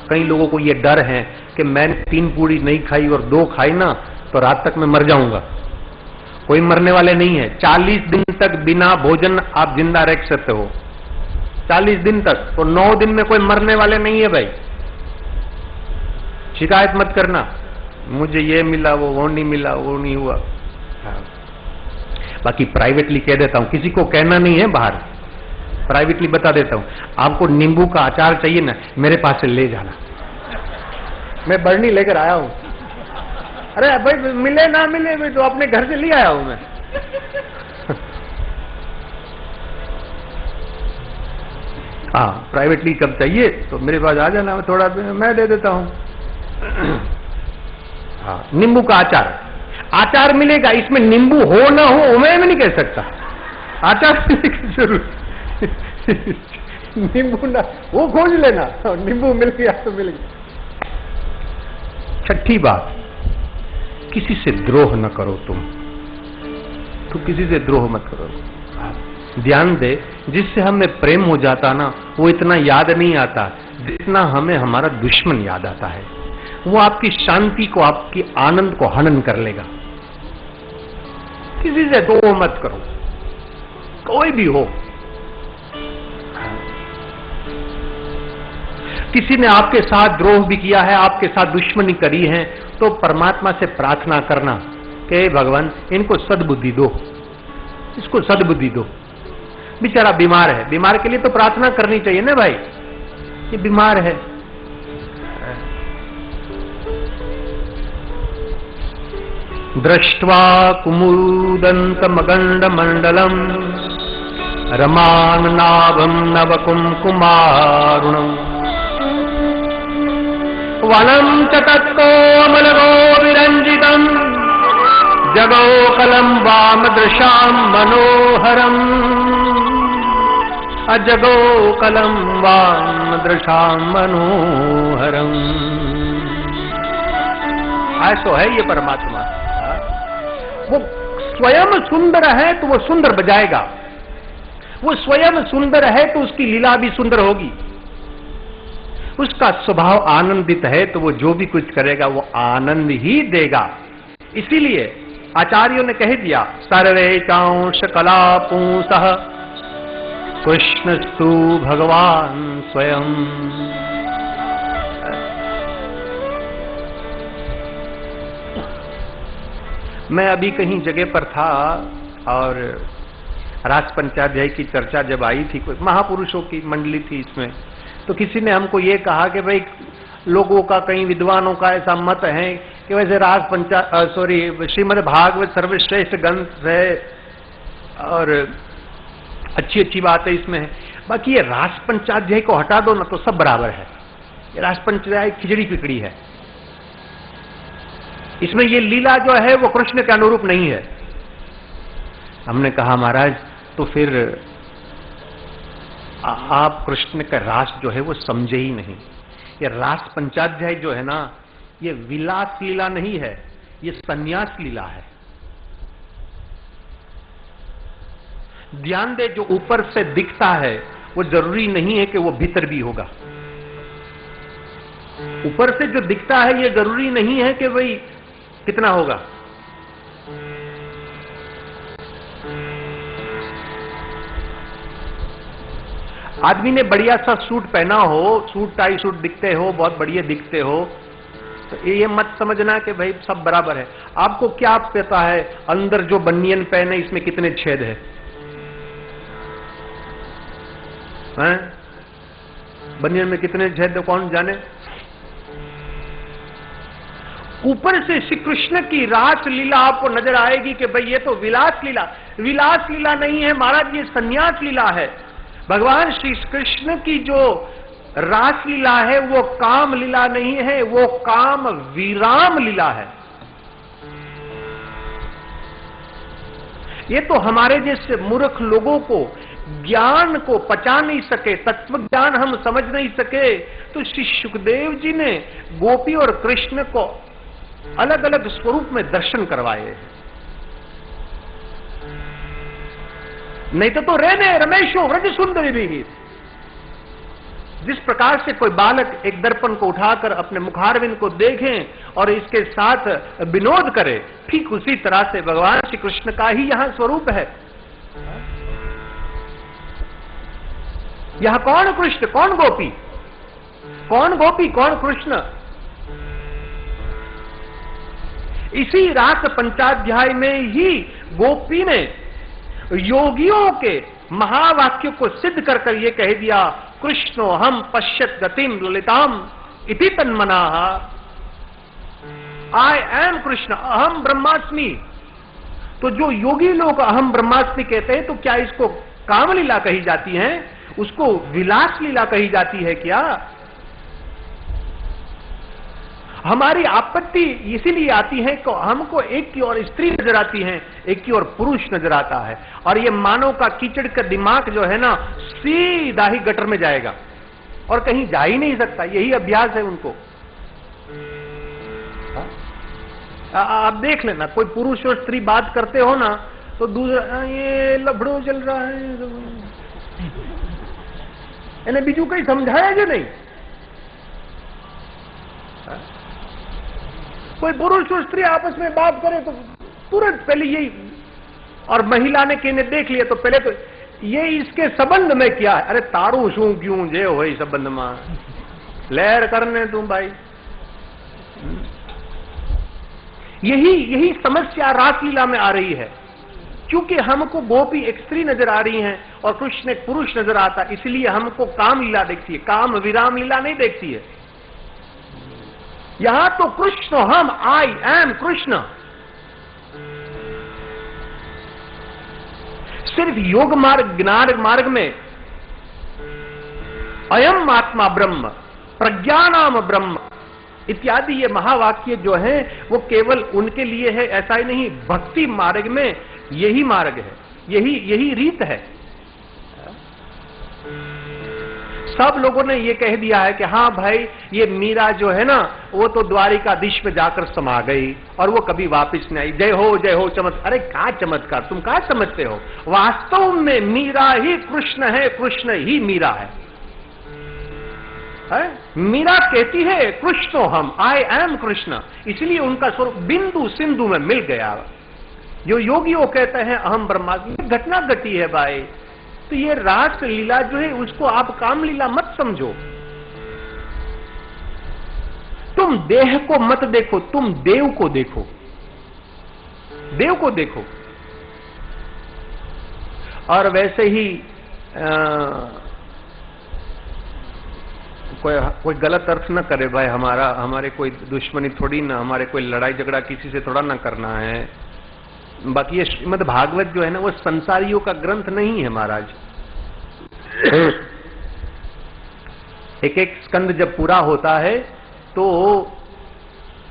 कई लोगों को ये डर है कि मैंने 3 पूरी नहीं खाई और 2 खाई ना तो रात तक मैं मर जाऊंगा। कोई मरने वाले नहीं है। 40 दिन तक बिना भोजन आप जिंदा रह सकते हो, 40 दिन तक। तो 9 दिन में कोई मरने वाले नहीं है भाई। शिकायत मत करना, मुझे ये मिला, वो नहीं मिला, वो नहीं हुआ। बाकी प्राइवेटली कह देता हूं, किसी को कहना नहीं है बाहर, प्राइवेटली बता देता हूं, आपको नींबू का अचार चाहिए ना, मेरे पास से ले जाना, मैं बरनी लेकर आया हूं। अरे भाई मिले ना मिले, मैं तो अपने घर से ले आया हूं मैं। हाँ, प्राइवेटली कब चाहिए तो मेरे पास आ जाना, थोड़ा मैं दे देता हूं। हाँ, नींबू का आचार मिलेगा। इसमें नींबू हो ना हो मैं नहीं कह सकता, आचार मिलने की जरूर। नींबू ना वो खोज लेना, नींबू मिल गया तो मिल गया। छठी बात, किसी से द्रोह न करो। तुम किसी से द्रोह मत करो। ध्यान दे, जिससे हमें प्रेम हो जाता ना, वो इतना याद नहीं आता जितना हमें हमारा दुश्मन याद आता है। वो आपकी शांति को, आपकी आनंद को हनन कर लेगा। किसी से द्रोह मत करो, कोई भी हो। किसी ने आपके साथ द्रोह भी किया है, आपके साथ दुश्मनी करी है, तो परमात्मा से प्रार्थना करना कि भगवान इनको सद्बुद्धि दो, इसको सद्बुद्धि दो। बेचारा बीमार है, बीमार के लिए तो प्रार्थना करनी चाहिए ना भाई, ये बीमार है। दृष्ट्वा कुमुदन्तमगण्डमण्डलम् रमान्नाभं नवकुङ्कुमारुणम् वनं च तत्कोमलगो विरञ्जितम् जगोकलं वामदृशां मनोहरम् अजगोकलं वामदृशां मनोहरम्। ऐसा है ये परमात्मा। वो स्वयं सुंदर है तो वो सुंदर बजाएगा, वो स्वयं सुंदर है तो उसकी लीला भी सुंदर होगी। उसका स्वभाव आनंदित है तो वो जो भी कुछ करेगा वो आनंद ही देगा। इसीलिए आचार्यों ने कह दिया, सर्वे चांश कला पुंसः कृष्णस्तु भगवान स्वयं। मैं अभी कहीं जगह पर था और रास पंचाध्याय की चर्चा जब आई थी, कोई महापुरुषों की मंडली थी इसमें, तो किसी ने हमको ये कहा कि भाई लोगों का, कई विद्वानों का ऐसा मत है कि वैसे श्रीमद् भागवत सर्वश्रेष्ठ ग्रंथ है और अच्छी अच्छी बातें इसमें है, बाकी ये रास पंचाध्याय को हटा दो ना तो सब बराबर है। ये रास पंचाध्याय खिचड़ी पिकड़ी है, इसमें ये लीला जो है वो कृष्ण के अनुरूप नहीं है। हमने कहा महाराज तो फिर आप कृष्ण का रास जो है वो समझे ही नहीं। ये रास पंचाध्याय जो है ना, ये विलास लीला नहीं है, ये संन्यास लीला है। ध्यान दे, जो ऊपर से दिखता है वो जरूरी नहीं है कि वो भीतर भी होगा। ऊपर से जो दिखता है ये जरूरी नहीं है कि भाई कितना होगा। आदमी ने बढ़िया सा सूट पहना हो, सूट टाई सूट दिखते हो, बहुत बढ़िया दिखते हो, तो ये मत समझना कि भाई सब बराबर है। आपको क्या पता है अंदर जो बनियन पहने इसमें कितने छेद है? बनियन में कितने छेद कौन जाने। ऊपर से श्री कृष्ण की रास लीला आपको नजर आएगी कि भाई ये तो विलास लीला, विलास लीला नहीं है महाराज, ये संन्यास लीला है। भगवान श्री कृष्ण की जो रास लीला है वो काम लीला नहीं है, वो काम विराम लीला है। ये तो हमारे जैसे मूर्ख लोगों को, ज्ञान को पचा नहीं सके, तत्व ज्ञान हम समझ नहीं सके, तो श्री सुखदेव जी ने गोपी और कृष्ण को अलग अलग स्वरूप में दर्शन करवाए। नहीं तो रहने रमेशो व्रज सुंदरी भी। जिस प्रकार से कोई बालक एक दर्पण को उठाकर अपने मुखारविंद को देखें और इसके साथ विनोद करे, ठीक उसी तरह से भगवान श्री कृष्ण का ही यहां स्वरूप है। यह कौन कृष्ण, कौन गोपी, कौन गोपी, कौन कृष्ण? इसी रास पंचाध्याय में ही गोपी ने योगियों के महावाक्य को सिद्ध कर कर ये कह दिया, कृष्णो हम पश्यत गतिम ललिताम इति तन्मनाः। आई एम कृष्ण, अहम ब्रह्मास्मि। तो जो योगी लोग अहम ब्रह्मास्मि कहते हैं, तो क्या इसको कामलीला कही जाती है? उसको विलास लीला कही जाती है क्या? हमारी आपत्ति इसीलिए आती है कि हमको एक की ओर स्त्री नजर आती है, एक की ओर पुरुष नजर आता है, और ये मानव का कीचड़ का दिमाग जो है ना, सीधा ही गटर में जाएगा और कहीं जा ही नहीं सकता। यही अभ्यास है उनको। आप देख लेना, कोई पुरुष और स्त्री बात करते हो ना, तो दूसरा ये लफड़ो चल रहा है, इन्हें बीजू कहीं समझाया जो नहीं। कोई पुरुष और स्त्री आपस में बात करे तो तुरंत पहले यही, और महिला ने किने देख लिया तो पहले तो ये इसके संबंध में क्या है? अरे तारू शू क्यों जे हो संबंध में लहर करने तुम भाई। यही समस्या रासलीला में आ रही है, क्योंकि हमको गोपी एक स्त्री नजर आ रही हैं और कृष्ण एक पुरुष नजर आता, इसलिए हमको काम लीला देखती है, काम विराम लीला नहीं देखती है। यहां तो कृष्ण हम, आई एम कृष्ण। सिर्फ योग मार्ग, ज्ञान मार्ग में अयम आत्मा ब्रह्म, प्रज्ञानाम ब्रह्म इत्यादि ये महावाक्य जो हैं वो केवल उनके लिए है ऐसा ही नहीं, भक्ति मार्ग में यही मार्ग है, यही रीत है। सब लोगों ने ये कह दिया है कि हाँ भाई, ये मीरा जो है ना, वो तो द्वारिकाधीश में जाकर समा गई और वो कभी वापस नहीं आई। जय हो चमत्कार। अरे क्या चमत्कार, तुम क्या समझते हो? वास्तव में मीरा ही कृष्ण है, कृष्ण ही मीरा है। मीरा कहती है कृष्णो हम, आई एम कृष्ण, इसलिए उनका स्वरूप बिंदु सिंधु में मिल गया। जो योगियों कहते हैं अहम ब्रह्मास्मि, घटना घटी है भाई। तो ये रास लीला जो है उसको आप काम लीला मत समझो। तुम देह को मत देखो, तुम देव को देखो, देव को देखो। और वैसे ही कोई गलत अर्थ न करे भाई, हमारे कोई दुश्मनी थोड़ी ना, हमारे कोई लड़ाई झगड़ा किसी से थोड़ा ना करना है। बाकी ये श्रीमद् भागवत जो है ना, वो संसारियों का ग्रंथ नहीं है महाराज। एक एक स्कंद जब पूरा होता है तो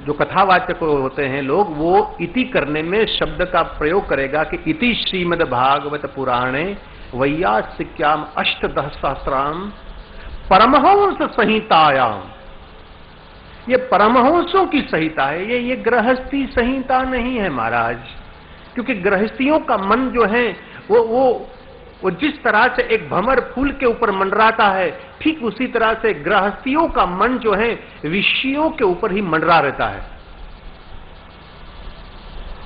जो कथावाचक होते हैं लोग, वो इति करने में शब्द का प्रयोग करेगा कि इति श्रीमद् भागवत पुराणे वैयासिक्याम अष्टदश सहस्राम परमहंस संहितायाम। ये परमहंसों की संहिता है, ये गृहस्थी संहिता नहीं है महाराज। क्योंकि गृहस्थियों का मन जो है वो जिस तरह से एक भंवर फूल के ऊपर मंडराता है, ठीक उसी तरह से गृहस्थियों का मन जो है विषयों के ऊपर ही मंडरा रहता है।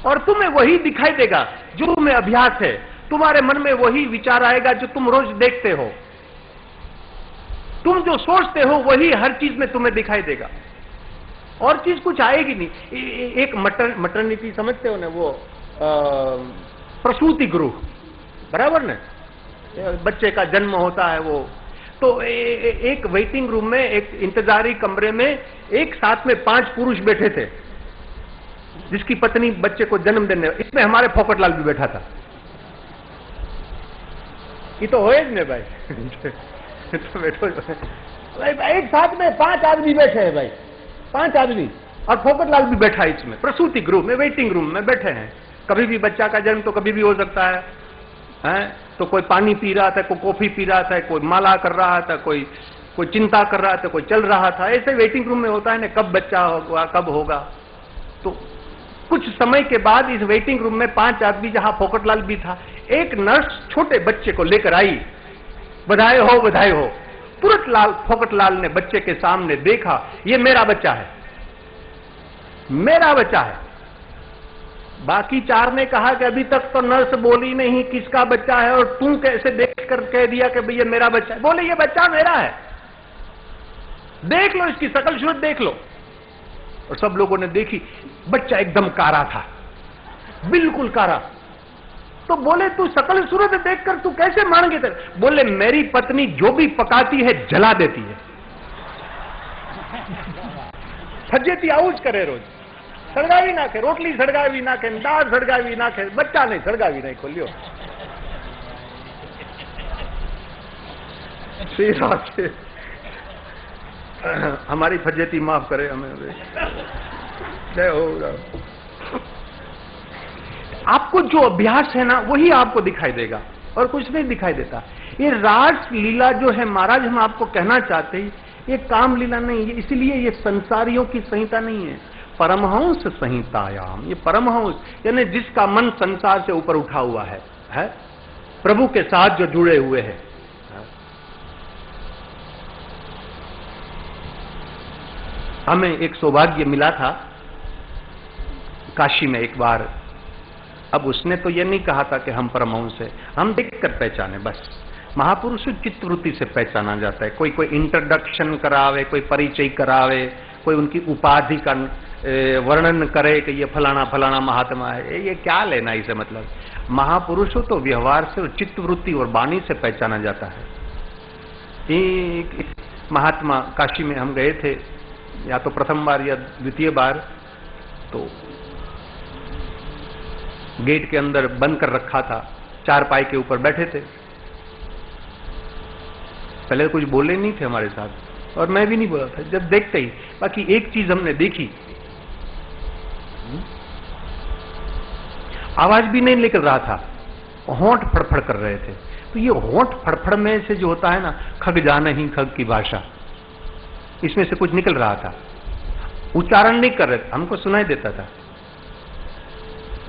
और तुम्हें वही दिखाई देगा जो तुम्हें अभ्यास है, तुम्हारे मन में वही विचार आएगा जो तुम रोज देखते हो। तुम जो सोचते हो वही हर चीज में तुम्हें दिखाई देगा, और चीज कुछ आएगी नहीं। एक मैटरनिटी समझते हो ना, वो प्रसूति गृह, बराबर ना, बच्चे का जन्म होता है वो। तो एक वेटिंग रूम में, एक इंतजारी कमरे में एक साथ में 5 पुरुष बैठे थे, जिसकी पत्नी बच्चे को जन्म देने, इसमें हमारे फोकटलाल भी बैठा था। ये तो होए ने भाई। तो बैठो भाई, एक साथ में 5 आदमी बैठे हैं भाई, 5 आदमी, और फोकटलाल भी बैठा है इसमें, प्रसूति गृह में, वेटिंग रूम में बैठे हैं। कभी भी बच्चा का जन्म तो कभी भी हो सकता है, तो कोई पानी पी रहा था, कोई कॉफी पी रहा था, कोई माला कर रहा था, कोई चिंता कर रहा था, कोई चल रहा था। ऐसे वेटिंग रूम में होता है ना, कब बच्चा होगा, कब होगा। तो कुछ समय के बाद इस वेटिंग रूम में 5 आदमी, जहां फोकटलाल भी था, एक नर्स छोटे बच्चे को लेकर आई, बधाई हो बधाई हो। तुरंत फोकटलाल ने बच्चे के सामने देखा, ये मेरा बच्चा है, मेरा बच्चा है। बाकी 4 ने कहा कि अभी तक तो नर्स बोली नहीं किसका बच्चा है, और तू कैसे देख कर कह दिया कि भैया मेरा बच्चा है। बोले ये बच्चा मेरा है, देख लो इसकी शकल सूरत देख लो। और सब लोगों ने देखी, बच्चा एकदम कारा था, बिल्कुल कारा। तो बोले तू शकल सूरत देखकर तू कैसे मान गए? बोले मेरी पत्नी जो भी पकाती है जला देती है। फजेती आउज करे रोज, सड़गावी नाखे, रोटली सड़गावी नाखे, दाल सड़गावी नाखे, बच्चा नहीं सड़गावी नहीं खोलियो। से हमारी फजेती माफ करे हमें। जय हो। आपको जो अभ्यास है ना वही आपको दिखाई देगा और कुछ नहीं दिखाई देता। ये रास लीला जो है महाराज, हम आपको कहना चाहते हैं ये काम लीला नहीं है, इसलिए ये संसारियों की संहिता नहीं है, परमहंस संहितायाम। ये परमहंस यानी जिसका मन संसार से ऊपर उठा हुआ है प्रभु के साथ जो जुड़े हुए हैं। हमें एक सौभाग्य मिला था काशी में एक बार। अब उसने तो ये नहीं कहा था कि हम परमहंस है, हम देखकर पहचाने बस। महापुरुष चित्तवृत्ति से पहचाना जाता है। कोई कोई इंट्रोडक्शन करावे, कोई परिचय करावे, कोई उनकी उपाधि का वर्णन करे कि ये फलाना फलाना महात्मा है, ये क्या लेना इसे। मतलब महापुरुष हो तो व्यवहार से और चित्तवृत्ति और वाणी से पहचाना जाता है। एक महात्मा काशी में हम गए थे, या तो प्रथम बार या द्वितीय बार, तो गेट के अंदर बंद कर रखा था, 4 पाई के ऊपर बैठे थे। पहले कुछ बोले नहीं थे हमारे साथ और मैं भी नहीं बोला था, जब देखते ही। बाकी एक चीज हमने देखी, आवाज भी नहीं निकल रहा था, होंठ फड़फड़ कर रहे थे। तो ये होंठ फड़फड़ में से जो होता है ना, खग जाना ही खग की भाषा, इसमें से कुछ निकल रहा था। उच्चारण नहीं कर रहे थे, हमको सुनाई देता था।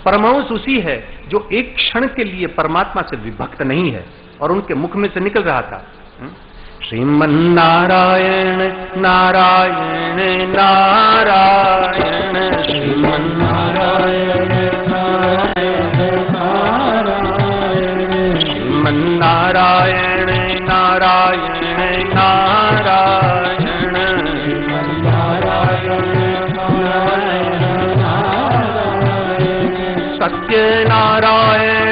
परमहंस उसी है जो एक क्षण के लिए परमात्मा से विभक्त नहीं है, और उनके मुख में से निकल रहा था श्रीमन्नारायण नारायण नारायण, श्रीमन्नारायण नारायण नारायण, श्रीमन्नारायण नारायण नारायण, सत्यनारायण